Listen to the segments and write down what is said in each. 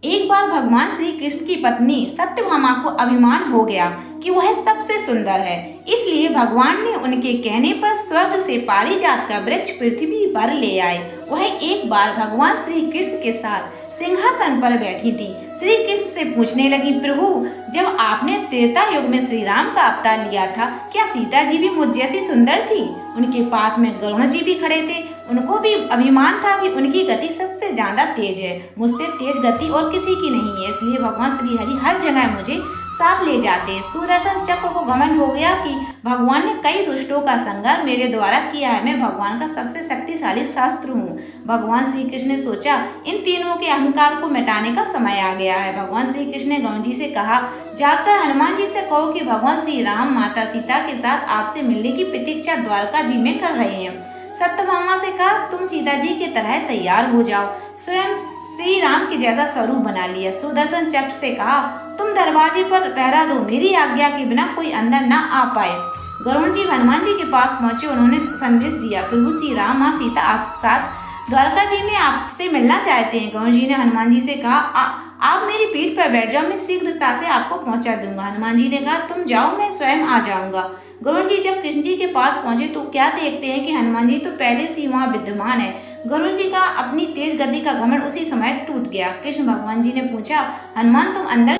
एक बार भगवान श्री कृष्ण की पत्नी सत्यभामा को अभिमान हो गया कि वह सबसे सुंदर है। इसलिए भगवान ने उनके कहने पर स्वर्ग से पारिजात का वृक्ष पृथ्वी पर ले आए। वह एक बार भगवान श्री कृष्ण के साथ सिंहासन पर बैठी थी। श्री कृष्ण से पूछने लगी, प्रभु, जब आपने त्रेता युग में श्री राम का अवतार लिया था, क्या सीता जी भी मुझ जैसी सुंदर थी? उनके पास में गरुण जी भी खड़े थे। उनको भी अभिमान था कि उनकी गति सबसे ज्यादा तेज है। मुझसे तेज गति और किसी की नहीं है, इसलिए भगवान श्री हरि हर जगह मुझे साथ ले जाते हैं। सुदर्शन चक्र को घमंड हो गया कि भगवान ने कई दुष्टों का संहार मेरे द्वारा किया है। मैं भगवान का सबसे शक्तिशाली शस्त्र हूँ। भगवान श्री कृष्ण ने सोचा, इन तीनों के अहंकार को मिटाने का समय आ गया है। भगवान श्री कृष्ण ने गरुण जी से कहा, जाकर हनुमान जी से कहो कि भगवान श्री राम माता सीता के साथ आपसे मिलने की प्रतीक्षा द्वारका जी में कर रहे हैं। सत्यभामा से कहा, तुम सीता जी की तरह तैयार हो जाओ। स्वयं श्री राम के जैसा स्वरूप बना लिया। सुदर्शन चक्र से कहा, तुम दरवाजे पर पहरा दो, मेरी आज्ञा के बिना कोई अंदर न आ पाए। गरुण जी हनुमान जी के पास पहुंचे। उन्होंने संदेश दिया, प्रभु श्री राम माँ सीता आप साथ द्वारका जी में आपसे मिलना चाहते हैं। गरुण जी ने हनुमान जी से कहा, आप मेरी पीठ पर बैठ जाओ, मैं शीघ्रता से आपको पहुंचा दूंगा। हनुमान जी ने कहा, तुम जाओ, मैं स्वयं आ जाऊंगा। गरुण जी जब कृष्ण जी के पास पहुंचे तो क्या देखते हैं कि हनुमान जी तो पहले से ही वहां विद्यमान है। गरुण जी का अपनी तेज गति का घमंड उसी समय टूट गया। कृष्ण भगवान जी ने पूछा, हनुमान तुम अंदर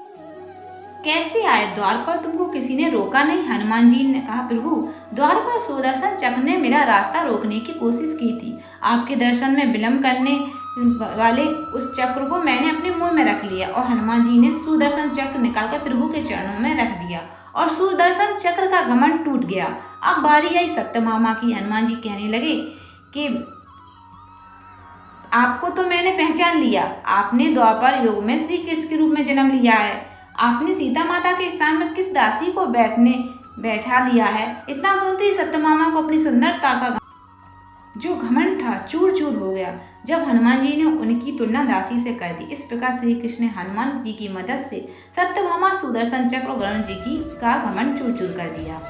कैसे आए? द्वार पर तुमको किसी ने रोका नहीं? हनुमान जी ने कहा, प्रभु, द्वार पर सुदर्शन चक्र ने मेरा रास्ता रोकने की कोशिश की थी। आपके दर्शन में विलंब करने वाले उस चक्र को मैंने अपने मुंह में रख लिया। और हनुमान जी ने सुदर्शन चक्र निकालकर प्रभु के चरणों में रख दिया और सुदर्शन चक्र का घमंड टूट गया। अब बारी आई सत्यभामा की। हनुमान जी कहने लगे कि आपको तो मैंने पहचान लिया। आपने द्वापर युग में श्री कृष्ण के रूप में जन्म लिया है। आपने सीता माता के स्थान में किस दासी को बैठा लिया है? इतना सुनते ही सत्यभामा को अपनी सुंदरता का जो घमंड था चूर चूर हो गया। जब हनुमान जी ने उनकी तुलना दासी से कर दी। इस प्रकार श्री कृष्ण ने हनुमान जी की मदद से सत्यभामा, सुदर्शन चक्र और गरुण जी की का घमंड चूर चूर कर दिया।